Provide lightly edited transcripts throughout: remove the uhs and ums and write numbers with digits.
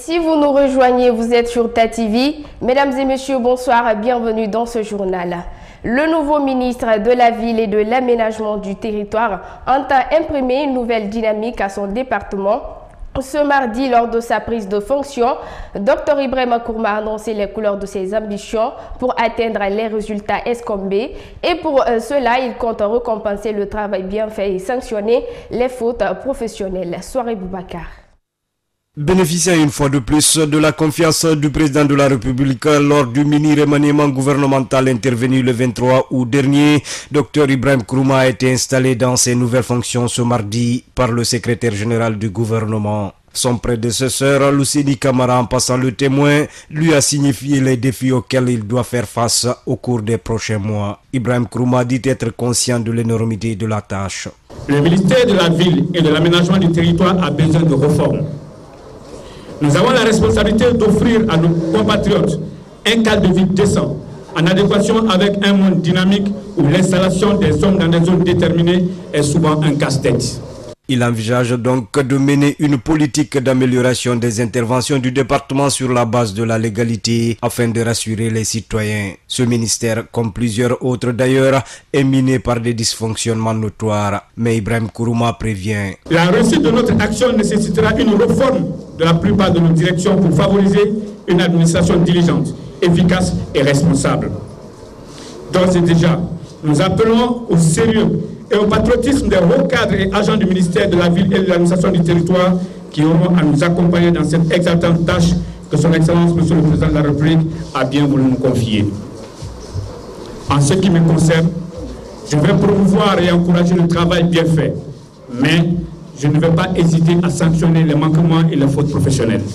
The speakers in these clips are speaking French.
Si vous nous rejoignez, vous êtes sur TATV. Mesdames et messieurs, bonsoir, bienvenue dans ce journal. Le nouveau ministre de la Ville et de l'Aménagement du Territoire entend imprimer une nouvelle dynamique à son département. Ce mardi, lors de sa prise de fonction, Dr Ibrahim Kourma a annoncé les couleurs de ses ambitions pour atteindre les résultats escomptés. Et pour cela, il compte récompenser le travail bien fait et sanctionner les fautes professionnelles. Soirée Boubacar. Bénéficiant une fois de plus de la confiance du président de la République lors du mini-remaniement gouvernemental intervenu le 23 août dernier, Dr Ibrahim Kourma a été installé dans ses nouvelles fonctions ce mardi par le secrétaire général du gouvernement. Son prédécesseur, Lucini Camara, en passant le témoin, lui a signifié les défis auxquels il doit faire face au cours des prochains mois. Ibrahim Kourma dit être conscient de l'énormité de la tâche. Le ministère de la Ville et de l'Aménagement du Territoire a besoin de réformes. Nous avons la responsabilité d'offrir à nos compatriotes un cadre de vie décent, en adéquation avec un monde dynamique où l'installation des hommes dans des zones déterminées est souvent un casse-tête. Il envisage donc de mener une politique d'amélioration des interventions du département sur la base de la légalité afin de rassurer les citoyens. Ce ministère, comme plusieurs autres d'ailleurs, est miné par des dysfonctionnements notoires. Mais Ibrahim Kourma prévient. La réussite de notre action nécessitera une réforme de la plupart de nos directions pour favoriser une administration diligente, efficace et responsable. D'ores et déjà, nous appelons au sérieux et au patriotisme des hauts cadres et agents du ministère de la Ville et de l'Administration du Territoire qui auront à nous accompagner dans cette exaltante tâche que son Excellence, Monsieur le Président de la République, a bien voulu nous confier. En ce qui me concerne, je vais promouvoir et encourager le travail bien fait, mais je ne vais pas hésiter à sanctionner les manquements et les fautes professionnelles.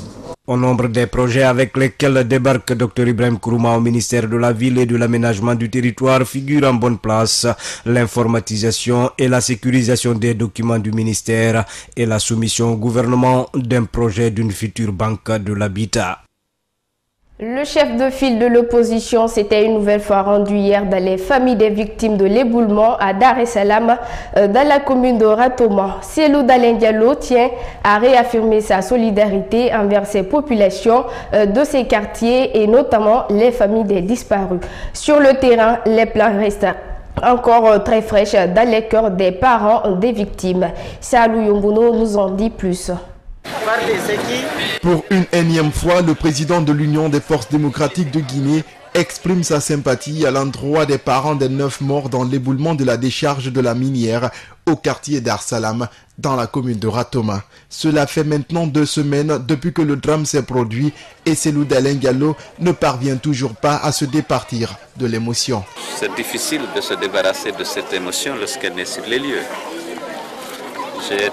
Au nombre des projets avec lesquels débarque Dr Ibrahim Kourma au ministère de la Ville et de l'Aménagement du Territoire figurent en bonne place l'informatisation et la sécurisation des documents du ministère et la soumission au gouvernement d'un projet d'une future banque de l'habitat. Le chef de file de l'opposition s'était une nouvelle fois rendu hier dans les familles des victimes de l'éboulement à Dar es Salaam, dans la commune de Ratoma. Cellou Dalein Diallo tient à réaffirmer sa solidarité envers ces populations de ces quartiers et notamment les familles des disparus. Sur le terrain, les plans restent encore très fraîches dans les cœurs des parents des victimes. Salou Yombono nous en dit plus. Pour une énième fois, le président de l'Union des forces démocratiques de Guinée exprime sa sympathie à l'endroit des parents des 9 morts dans l'éboulement de la décharge de la minière au quartier Dar Salam, dans la commune de Ratoma. Cela fait maintenant 2 semaines depuis que le drame s'est produit et Cellou Dalein Diallo ne parvient toujours pas à se départir de l'émotion. C'est difficile de se débarrasser de cette émotion lorsqu'elle est sur les lieux. J'ai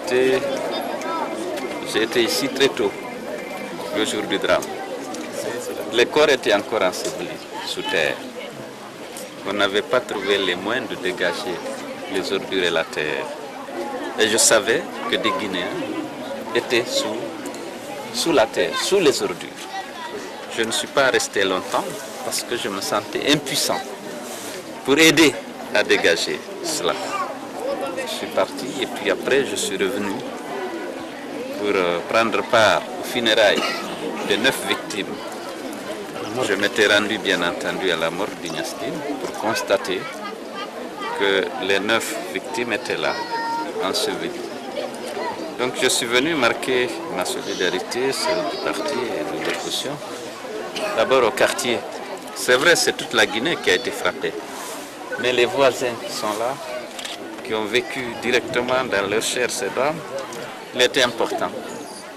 été ici très tôt, le jour du drame. Les corps étaient encore ensevelis sous terre. On n'avait pas trouvé les moyens de dégager les ordures et la terre. Et je savais que des Guinéens étaient sous la terre, sous les ordures. Je ne suis pas resté longtemps parce que je me sentais impuissant pour aider à dégager cela. Je suis parti et puis après je suis revenu pour prendre part aux funérailles de 9 victimes. Je m'étais rendu bien entendu à la mort d'Ignastine pour constater que les 9 victimes étaient là, ensevelies. Donc je suis venu marquer ma solidarité, celle du parti et de l'opposition. D'abord au quartier. C'est vrai, c'est toute la Guinée qui a été frappée. Mais les voisins qui sont là, qui ont vécu directement dans leur chair ces drames, il était important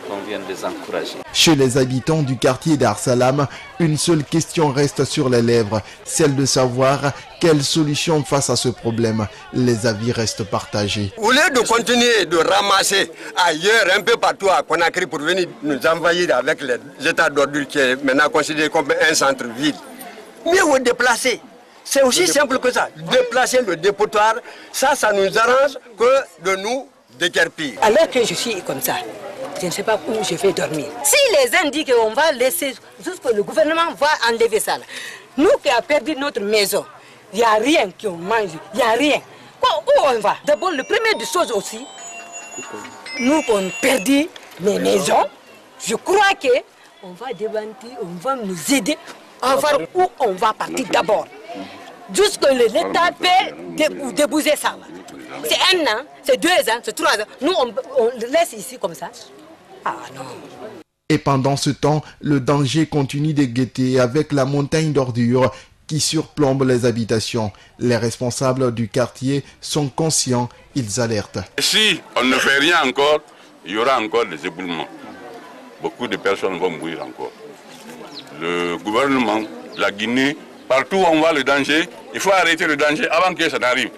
qu'on vienne les encourager. Chez les habitants du quartier Dar Salam, une seule question reste sur les lèvres, celle de savoir quelle solution face à ce problème. Les avis restent partagés. Au lieu de continuer de ramasser ailleurs, un peu partout à Conakry pour venir nous envahir avec les états d'ordure qui est maintenant considéré comme un centre-ville, mieux vous déplacer. C'est aussi simple que ça. Déplacer le dépotoir, ça nous arrange que de nous déguerpir. Alors que je suis comme ça, je ne sais pas où je vais dormir. Si les uns disent qu'on va laisser, jusqu'à le gouvernement va enlever ça. Là. Nous qui avons perdu notre maison, il n'y a rien qu'on mange, il n'y a rien. Où on va? D'abord, le premier des choses aussi, nous qui avons perdu les maisons, je crois que on va démentir, on va nous aider à voir où on va partir d'abord. Jusque l'État peut débouser ça. C'est 1 an, c'est 2 ans, c'est 3 ans. Nous, on laisse ici comme ça. Ah non. Et pendant ce temps, le danger continue de guetter avec la montagne d'ordures qui surplombe les habitations. Les responsables du quartier sont conscients, ils alertent. Si on ne fait rien encore, il y aura encore des éboulements. Beaucoup de personnes vont mourir encore. Le gouvernement, la Guinée, partout où on voit le danger, il faut arrêter le danger avant que ça n'arrive.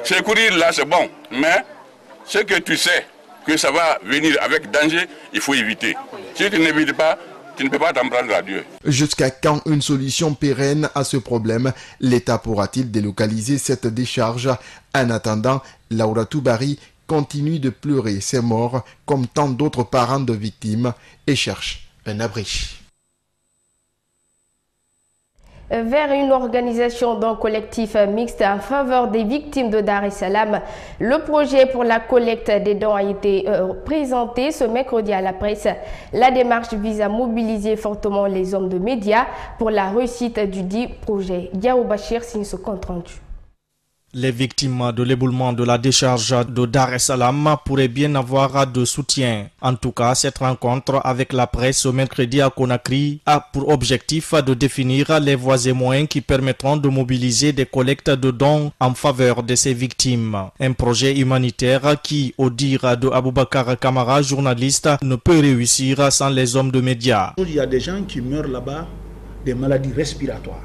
Secourir là, c'est bon, mais ce que tu sais que ça va venir avec danger, il faut éviter. Si tu n'évites pas, tu ne peux pas t'en prendre à Dieu. Jusqu'à quand une solution pérenne à ce problème? L'État pourra-t-il délocaliser cette décharge? En attendant, Laura Toubari continue de pleurer ses morts comme tant d'autres parents de victimes et cherche un abri. Vers une organisation d'un collectif mixte en faveur des victimes de Dar es Salaam. Le projet pour la collecte des dons a été présenté ce mercredi à la presse. La démarche vise à mobiliser fortement les hommes de médias pour la réussite du dit projet. Diao Bachir signe ce compte rendu. Les victimes de l'éboulement de la décharge de Dar es Salaam pourraient bien avoir de soutien. En tout cas, cette rencontre avec la presse ce mercredi à Conakry a pour objectif de définir les voies et moyens qui permettront de mobiliser des collectes de dons en faveur de ces victimes. Un projet humanitaire qui, au dire de Aboubakar Kamara, journaliste, ne peut réussir sans les hommes de médias. Il y a des gens qui meurent là-bas des maladies respiratoires.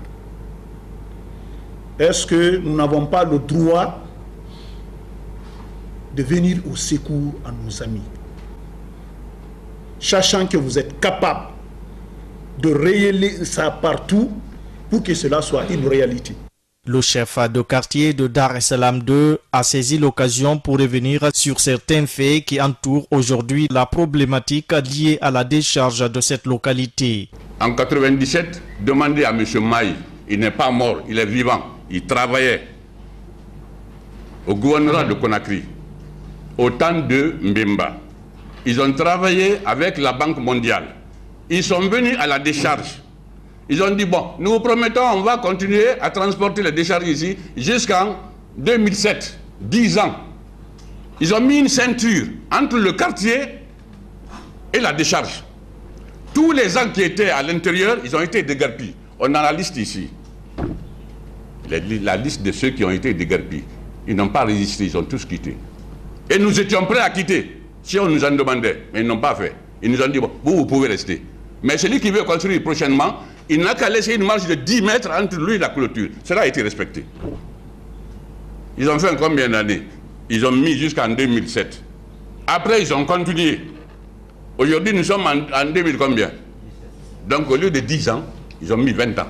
Est-ce que nous n'avons pas le droit de venir au secours à nos amis, sachant que vous êtes capable de rayer ça partout pour que cela soit une réalité? Le chef de quartier de Dar es Salaam 2 a saisi l'occasion pour revenir sur certains faits qui entourent aujourd'hui la problématique liée à la décharge de cette localité. En 1997, demandez à M. Maï, il n'est pas mort, il est vivant. Il travaillait au gouvernement de Conakry, au temps de Mbemba. Ils ont travaillé avec la Banque mondiale. Ils sont venus à la décharge. Ils ont dit, bon, nous vous promettons, on va continuer à transporter les décharges ici jusqu'en 2007, 10 ans. Ils ont mis une ceinture entre le quartier et la décharge. Tous les gens qui étaient à l'intérieur, ils ont été déguerpis. On a la liste ici. La liste de ceux qui ont été déguerpis. Ils n'ont pas résisté, ils ont tous quitté. Et nous étions prêts à quitter, si on nous en demandait, mais ils n'ont pas fait. Ils nous ont dit, bon, vous pouvez rester. Mais celui qui veut construire prochainement, il n'a qu'à laisser une marge de 10 mètres entre lui et la clôture. Cela a été respecté. Ils ont fait combien d'années? Ils ont mis jusqu'en 2007. Après, ils ont continué. Aujourd'hui, nous sommes en 2000 combien? Donc, au lieu de 10 ans, ils ont mis 20 ans.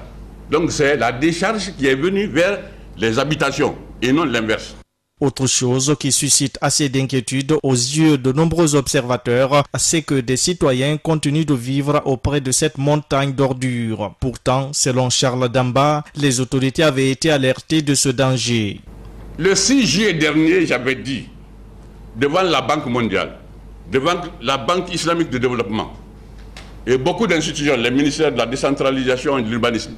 Donc c'est la décharge qui est venue vers les habitations et non l'inverse. Autre chose qui suscite assez d'inquiétude aux yeux de nombreux observateurs, c'est que des citoyens continuent de vivre auprès de cette montagne d'ordures. Pourtant, selon Charles Damba, les autorités avaient été alertées de ce danger. Le 6 juillet dernier, j'avais dit, devant la Banque mondiale, devant la Banque islamique de développement, et beaucoup d'institutions, les ministères de la décentralisation et de l'urbanisme,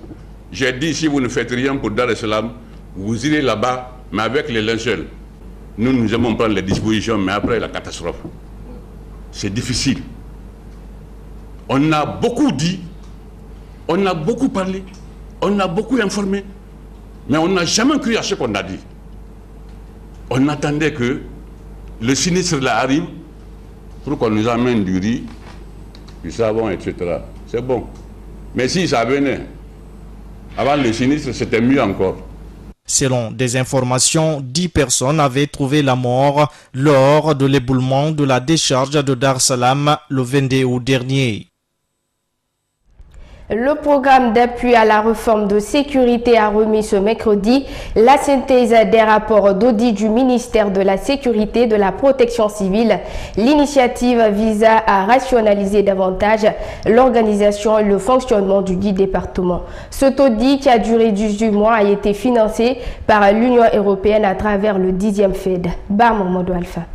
j'ai dit, si vous ne faites rien pour Dar es Salaam, vous irez là-bas, mais avec les linceuls. Nous aimons prendre les dispositions, mais après la catastrophe. C'est difficile. On a beaucoup dit, on a beaucoup parlé, on a beaucoup informé, mais on n'a jamais cru à ce qu'on a dit. On attendait que le sinistre là arrive pour qu'on nous amène du riz, du savon, etc. C'est bon. Mais si ça venait avant le sinistre, c'était mieux encore. Selon des informations, 10 personnes avaient trouvé la mort lors de l'éboulement de la décharge de Dar es Salaam le 22 août dernier. Le programme d'appui à la réforme de sécurité a remis ce mercredi la synthèse des rapports d'audit du ministère de la Sécurité et de la Protection civile. L'initiative visa à rationaliser davantage l'organisation et le fonctionnement du dit département. Cet audit, qui a duré 18 mois, a été financé par l'Union européenne à travers le 10e FED. Bam Momodo Alpha.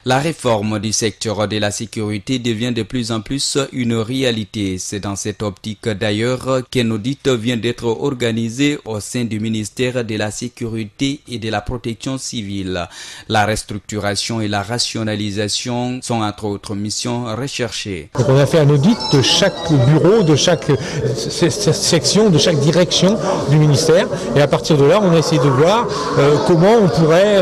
La réforme du secteur de la sécurité devient de plus en plus une réalité. C'est dans cette optique d'ailleurs qu'un audit vient d'être organisé au sein du ministère de la Sécurité et de la Protection civile. La restructuration et la rationalisation sont entre autres missions recherchées. Donc on a fait un audit de chaque bureau, de chaque section, de chaque direction du ministère. Et à partir de là, on a essayé de voir comment on pourrait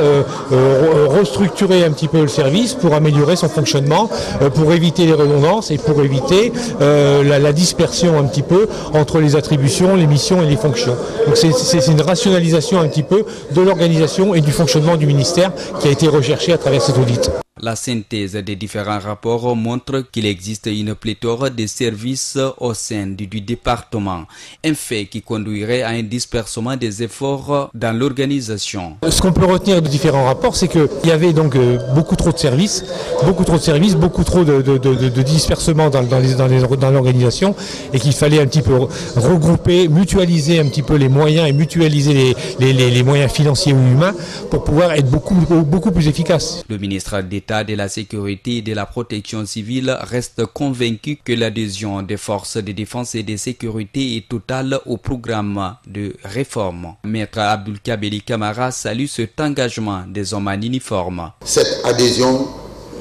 restructurer un petit peu le service pour améliorer son fonctionnement, pour éviter les redondances et pour éviter la dispersion un petit peu entre les attributions, les missions et les fonctions. Donc c'est une rationalisation un petit peu de l'organisation et du fonctionnement du ministère qui a été recherchée à travers cet audit. La synthèse des différents rapports montre qu'il existe une pléthore de services au sein du département, un fait qui conduirait à un dispersement des efforts dans l'organisation. Ce qu'on peut retenir de différents rapports, c'est qu'il y avait donc beaucoup trop de services, beaucoup trop de dispersement dans l'organisation et qu'il fallait un petit peu regrouper, mutualiser un petit peu les moyens et mutualiser les moyens financiers ou humains pour pouvoir être beaucoup plus efficace. Le ministre d'État de la Sécurité et de la Protection civile reste convaincu que l'adhésion des forces de défense et de sécurité est totale au programme de réforme. Maître Abdoulkabeli Camara salue cet engagement des hommes en uniforme. Cette adhésion,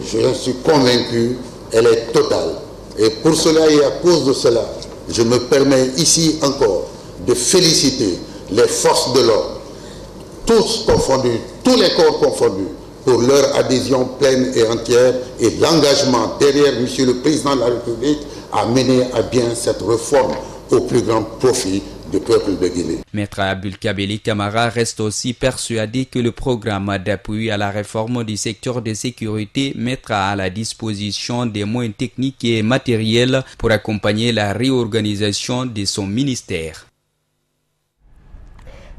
je suis convaincu, elle est totale. Et pour cela et à cause de cela, je me permets ici encore de féliciter les forces de l'ordre, tous confondus, tous les corps confondus, pour leur adhésion pleine et entière et l'engagement derrière M. le Président de la République à mener à bien cette réforme au plus grand profit du peuple de Guinée. Maître Abdoulkabeli Camara reste aussi persuadé que le programme d'appui à la réforme du secteur de sécurité mettra à la disposition des moyens techniques et matériels pour accompagner la réorganisation de son ministère.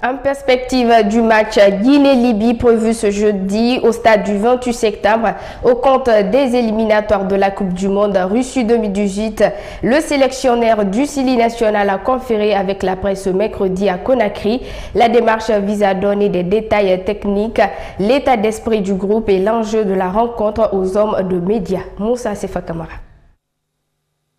En perspective du match Guinée-Libye prévu ce jeudi au stade du 28 septembre au compte des éliminatoires de la Coupe du Monde Russie 2018, le sélectionneur du Sili national a conféré avec la presse mercredi à Conakry. La démarche vise à donner des détails techniques, l'état d'esprit du groupe et l'enjeu de la rencontre aux hommes de médias. Moussa Sefa Kamara.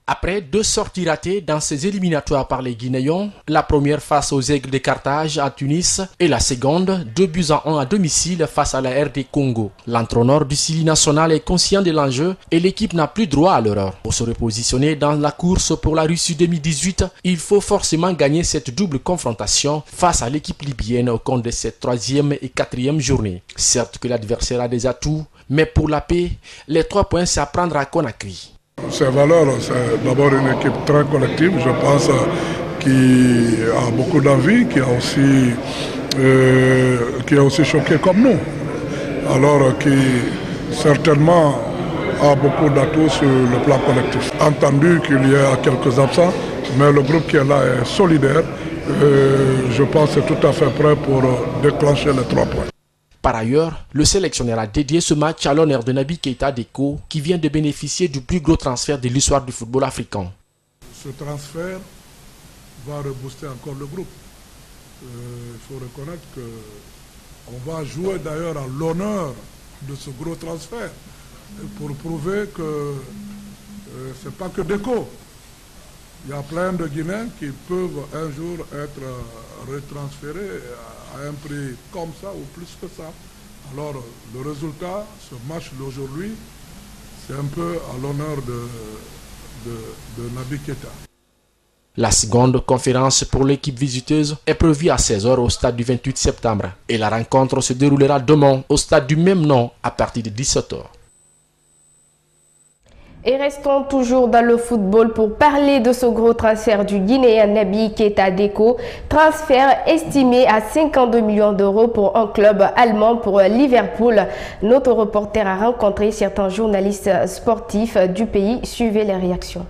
Après 2 sorties ratées dans ces éliminatoires par les Guinéens, la première face aux Aigles de Carthage à Tunis et la seconde 2-1 à domicile face à la RD Congo. L'entraîneur du Sili national est conscient de l'enjeu et l'équipe n'a plus droit à l'erreur. Pour se repositionner dans la course pour la Russie 2018, il faut forcément gagner cette double confrontation face à l'équipe libyenne au compte de cette 3e et 4e journée. Certes que l'adversaire a des atouts, mais pour la paix, les 3 points c'est à prendre à Conakry. Ses valeurs, c'est d'abord une équipe très collective, je pense, qui a beaucoup d'envie, qui est aussi choqué comme nous. Alors qui certainement a beaucoup d'atouts sur le plan collectif. Entendu qu'il y a quelques absents, mais le groupe qui est là est solidaire. Je pense que c'est tout à fait prêt pour déclencher les 3 points. Par ailleurs, le sélectionneur a dédié ce match à l'honneur de Naby Keita Deko qui vient de bénéficier du plus gros transfert de l'histoire du football africain. Ce transfert va rebooster encore le groupe. Il faut reconnaître qu'on va jouer d'ailleurs à l'honneur de ce gros transfert pour prouver que ce n'est pas que Deko. Il y a plein de Guinéens qui peuvent un jour être retransférés à un prix comme ça ou plus que ça. Alors le résultat, ce match d'aujourd'hui, c'est un peu à l'honneur de Naby Keita. La seconde conférence pour l'équipe visiteuse est prévue à 16h au stade du 28 septembre et la rencontre se déroulera demain au stade du même nom à partir de 17h. Et restons toujours dans le football pour parler de ce gros transfert du Guinéen Naby Keita Deko. Transfert estimé à 52 millions d'euros pour un club allemand pour Liverpool. Notre reporter a rencontré certains journalistes sportifs du pays. Suivez les réactions.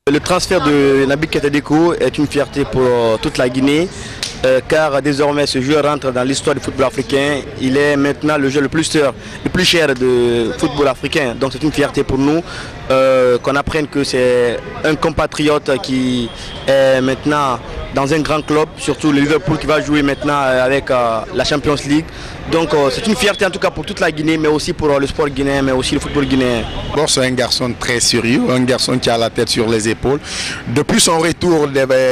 Le transfert de Naby Keita Deko est une fierté pour toute la Guinée. Car désormais ce joueur rentre dans l'histoire du football africain. Il est maintenant le joueur le plus cher de football africain. Donc c'est une fierté pour nous. qu'on apprenne que c'est un compatriote qui est maintenant dans un grand club, surtout le Liverpool qui va jouer maintenant avec la Champions League. Donc c'est une fierté en tout cas pour toute la Guinée, mais aussi pour le sport guinéen, mais aussi le football guinéen. Bon, c'est un garçon très sérieux, un garçon qui a la tête sur les épaules. Depuis son retour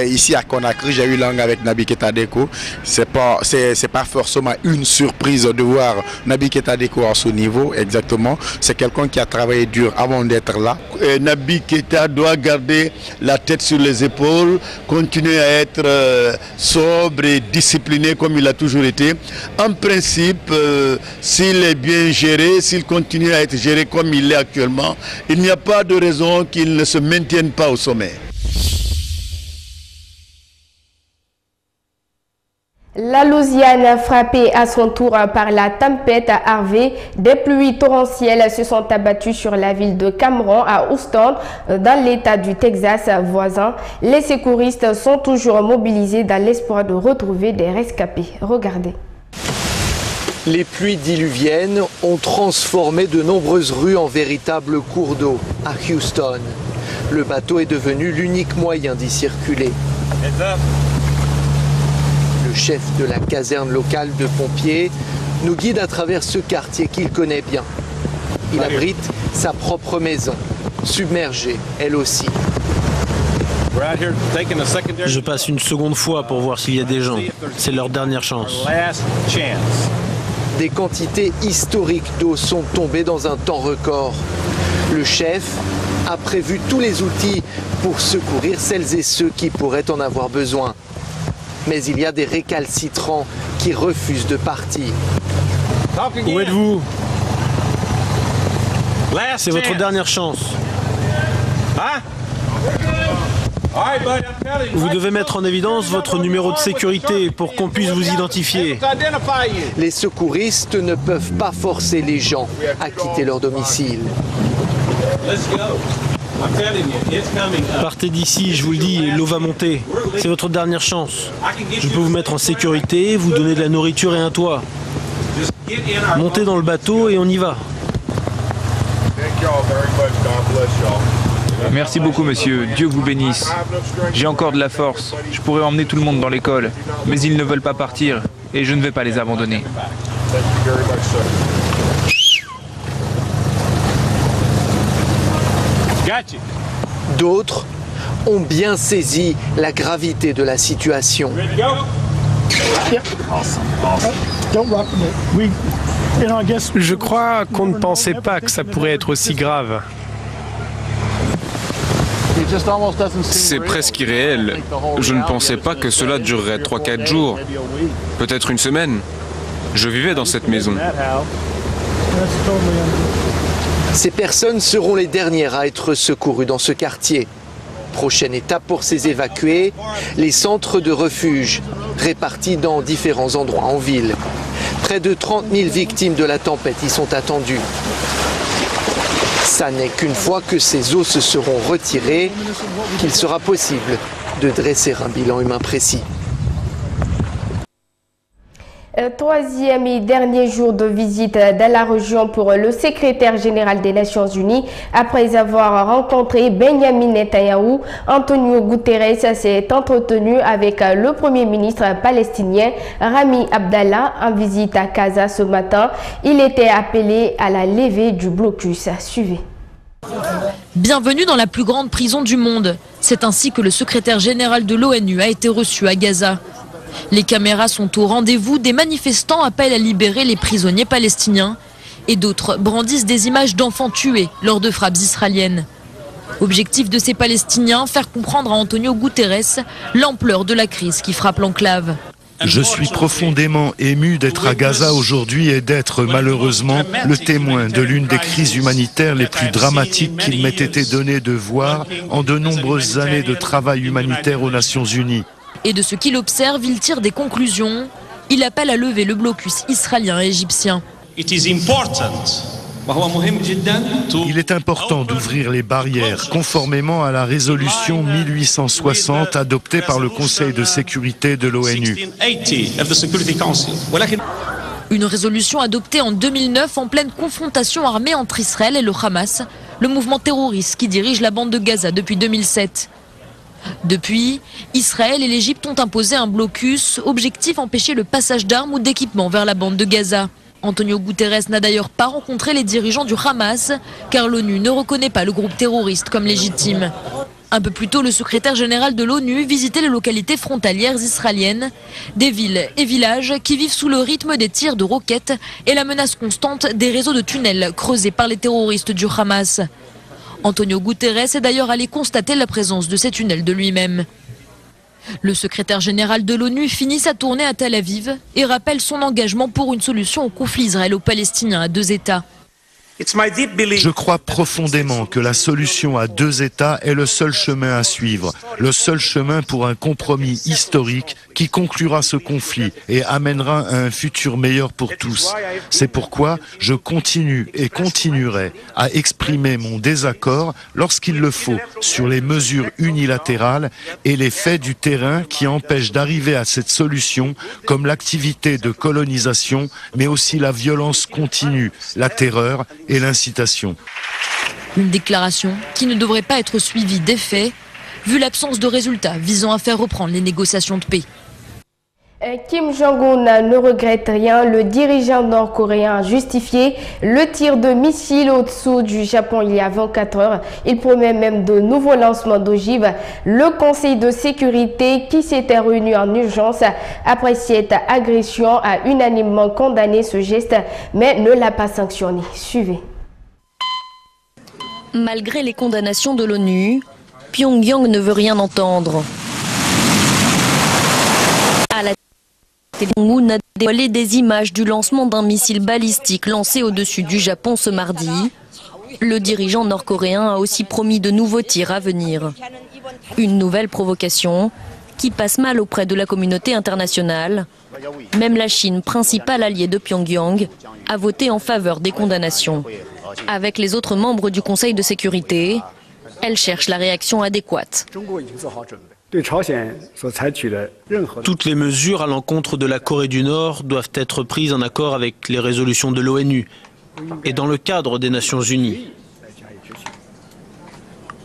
ici à Conakry, j'ai eu langue avec Naby Keita Deco. C'est pas forcément une surprise de voir Naby Keita Deco à ce niveau, exactement. C'est quelqu'un qui a travaillé dur avant d'être là. Naby Keita doit garder la tête sur les épaules, continuer à être sobre et discipliné comme il a toujours été. En principe, s'il est bien géré, s'il continue à être géré comme il est actuellement, il n'y a pas de raison qu'il ne se maintienne pas au sommet. La Louisiane, frappée à son tour par la tempête Harvey, des pluies torrentielles se sont abattues sur la ville de Cameron à Houston, dans l'état du Texas voisin. Les secouristes sont toujours mobilisés dans l'espoir de retrouver des rescapés. Regardez. Les pluies diluviennes ont transformé de nombreuses rues en véritables cours d'eau à Houston. Le bateau est devenu l'unique moyen d'y circuler. Le chef de la caserne locale de pompiers nous guide à travers ce quartier qu'il connaît bien. Il abrite sa propre maison, submergée elle aussi. Je passe une seconde fois pour voir s'il y a des gens. C'est leur dernière chance. Des quantités historiques d'eau sont tombées dans un temps record. Le chef a prévu tous les outils pour secourir celles et ceux qui pourraient en avoir besoin. Mais il y a des récalcitrants qui refusent de partir. Où êtes-vous? C'est votre dernière chance. Vous devez mettre en évidence votre numéro de sécurité pour qu'on puisse vous identifier. Les secouristes ne peuvent pas forcer les gens à quitter leur domicile. Partez d'ici, je vous le dis, l'eau va monter. C'est votre dernière chance. Je peux vous mettre en sécurité, vous donner de la nourriture et un toit. Montez dans le bateau et on y va. Merci beaucoup, monsieur. Dieu vous bénisse. J'ai encore de la force. Je pourrais emmener tout le monde dans l'école. Mais ils ne veulent pas partir. Et je ne vais pas les abandonner. D'autres ont bien saisi la gravité de la situation. Je crois qu'on ne pensait pas que ça pourrait être aussi grave. C'est presque irréel. Je ne pensais pas que cela durerait 3-4 jours, peut-être une semaine. Je vivais dans cette maison. Ces personnes seront les dernières à être secourues dans ce quartier. Prochaine étape pour ces évacués, les centres de refuge répartis dans différents endroits en ville. Près de 30 000 victimes de la tempête y sont attendues. Ça n'est qu'une fois que ces eaux se seront retirées qu'il sera possible de dresser un bilan humain précis. Troisième et dernier jour de visite dans la région pour le secrétaire général des Nations Unies. Après avoir rencontré Benjamin Netanyahou, Antonio Guterres s'est entretenu avec le premier ministre palestinien Rami Abdallah en visite à Gaza ce matin. Il était appelé à la levée du blocus. Suivez. Bienvenue dans la plus grande prison du monde. C'est ainsi que le secrétaire général de l'ONU a été reçu à Gaza. Les caméras sont au rendez-vous, des manifestants appellent à libérer les prisonniers palestiniens et d'autres brandissent des images d'enfants tués lors de frappes israéliennes. Objectif de ces Palestiniens, faire comprendre à Antonio Guterres l'ampleur de la crise qui frappe l'enclave. Je suis profondément ému d'être à Gaza aujourd'hui et d'être malheureusement le témoin de l'une des crises humanitaires les plus dramatiques qu'il m'ait été donné de voir en de nombreuses années de travail humanitaire aux Nations Unies. Et de ce qu'il observe, il tire des conclusions. Il appelle à lever le blocus israélien et égyptien. Il est important d'ouvrir les barrières conformément à la résolution 1860 adoptée par le Conseil de sécurité de l'ONU. Une résolution adoptée en 2009 en pleine confrontation armée entre Israël et le Hamas, le mouvement terroriste qui dirige la bande de Gaza depuis 2007. Depuis, Israël et l'Égypte ont imposé un blocus, objectif empêcher le passage d'armes ou d'équipements vers la bande de Gaza. Antonio Guterres n'a d'ailleurs pas rencontré les dirigeants du Hamas, car l'ONU ne reconnaît pas le groupe terroriste comme légitime. Un peu plus tôt, le secrétaire général de l'ONU visitait les localités frontalières israéliennes, des villes et villages qui vivent sous le rythme des tirs de roquettes et la menace constante des réseaux de tunnels creusés par les terroristes du Hamas. Antonio Guterres est d'ailleurs allé constater la présence de ces tunnels de lui-même. Le secrétaire général de l'ONU finit sa tournée à Tel Aviv et rappelle son engagement pour une solution au conflit israélo-palestinien à 2 États. Je crois profondément que la solution à 2 États est le seul chemin à suivre, le seul chemin pour un compromis historique qui conclura ce conflit et amènera à un futur meilleur pour tous. C'est pourquoi je continue et continuerai à exprimer mon désaccord lorsqu'il le faut sur les mesures unilatérales et les faits du terrain qui empêchent d'arriver à cette solution, comme l'activité de colonisation, mais aussi la violence continue, la terreur et l'incitation. Une déclaration qui ne devrait pas être suivie d'effets, vu l'absence de résultats visant à faire reprendre les négociations de paix. Kim Jong-un ne regrette rien. Le dirigeant nord-coréen a justifié le tir de missiles au-dessous du Japon il y a 24 heures. Il promet même de nouveaux lancements d'ogives. Le Conseil de sécurité qui s'était réuni en urgence après cette agression a unanimement condamné ce geste mais ne l'a pas sanctionné. Suivez. Malgré les condamnations de l'ONU, Pyongyang ne veut rien entendre. À la Moon a dévoilé des images du lancement d'un missile balistique lancé au-dessus du Japon ce mardi. Le dirigeant nord-coréen a aussi promis de nouveaux tirs à venir. Une nouvelle provocation qui passe mal auprès de la communauté internationale. Même la Chine, principal allié de Pyongyang, a voté en faveur des condamnations. Avec les autres membres du Conseil de sécurité, elle cherche la réaction adéquate. Toutes les mesures à l'encontre de la Corée du Nord doivent être prises en accord avec les résolutions de l'ONU et dans le cadre des Nations Unies.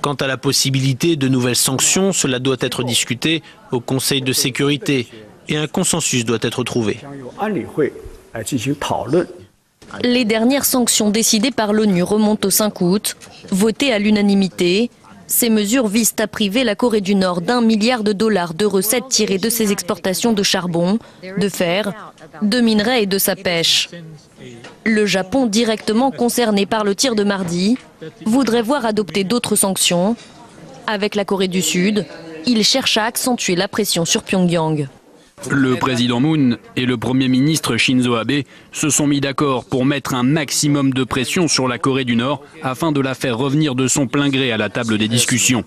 Quant à la possibilité de nouvelles sanctions, cela doit être discuté au Conseil de sécurité et un consensus doit être trouvé. Les dernières sanctions décidées par l'ONU remontent au 5 août, votées à l'unanimité. Ces mesures visent à priver la Corée du Nord d'1 milliard de dollars de recettes tirées de ses exportations de charbon, de fer, de minerais et de sa pêche. Le Japon, directement concerné par le tir de mardi, voudrait voir adopter d'autres sanctions. Avec la Corée du Sud, il cherche à accentuer la pression sur Pyongyang. Le président Moon et le premier ministre Shinzo Abe se sont mis d'accord pour mettre un maximum de pression sur la Corée du Nord afin de la faire revenir de son plein gré à la table des discussions.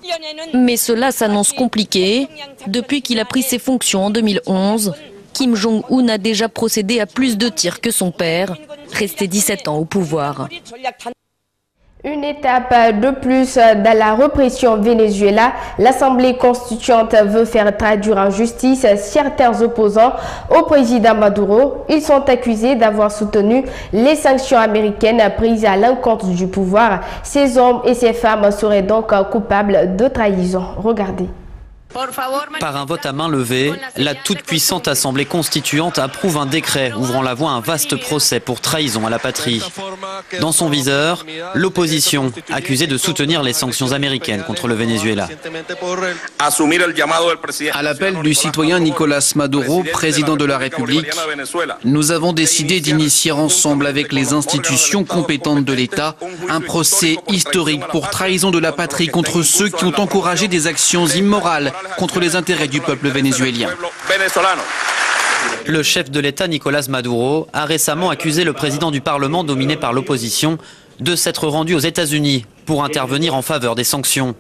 Mais cela s'annonce compliqué. Depuis qu'il a pris ses fonctions en 2011, Kim Jong-un a déjà procédé à plus de tirs que son père, resté 17 ans au pouvoir. Une étape de plus dans la répression au Venezuela. L'Assemblée constituante veut faire traduire en justice certains opposants au président Maduro. Ils sont accusés d'avoir soutenu les sanctions américaines prises à l'encontre du pouvoir. Ces hommes et ces femmes seraient donc coupables de trahison. Regardez. Par un vote à main levée, la toute-puissante Assemblée constituante approuve un décret ouvrant la voie à un vaste procès pour trahison à la patrie. Dans son viseur, l'opposition, accusée de soutenir les sanctions américaines contre le Venezuela. À l'appel du citoyen Nicolás Maduro, président de la République, nous avons décidé d'initier ensemble avec les institutions compétentes de l'État un procès historique pour trahison de la patrie contre ceux qui ont encouragé des actions immorales contre les intérêts du peuple vénézuélien. Le chef de l'État, Nicolás Maduro, a récemment accusé le président du Parlement dominé par l'opposition de s'être rendu aux États-Unis pour intervenir en faveur des sanctions.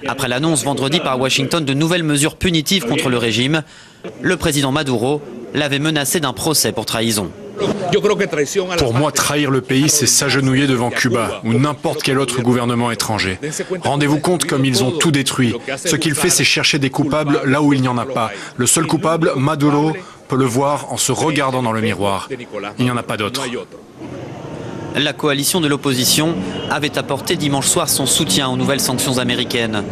Après l'annonce vendredi par Washington de nouvelles mesures punitives contre le régime, le président Maduro l'avait menacé d'un procès pour trahison. Pour moi, trahir le pays, c'est s'agenouiller devant Cuba ou n'importe quel autre gouvernement étranger. Rendez-vous compte comme ils ont tout détruit. Ce qu'il fait, c'est chercher des coupables là où il n'y en a pas. Le seul coupable, Maduro, peut le voir en se regardant dans le miroir. Il n'y en a pas d'autre. La coalition de l'opposition avait apporté dimanche soir son soutien aux nouvelles sanctions américaines.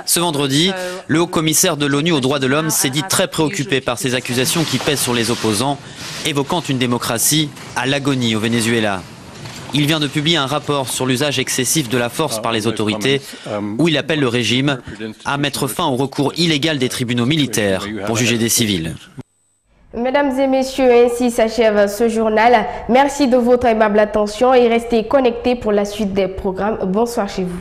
Ce vendredi, le haut-commissaire de l'ONU aux droits de l'homme s'est dit très préoccupé par ces accusations qui pèsent sur les opposants, évoquant une démocratie à l'agonie au Venezuela. Il vient de publier un rapport sur l'usage excessif de la force par les autorités, où il appelle le régime à mettre fin au recours illégal des tribunaux militaires pour juger des civils. Mesdames et messieurs, ainsi s'achève ce journal. Merci de votre aimable attention et restez connectés pour la suite des programmes. Bonsoir chez vous.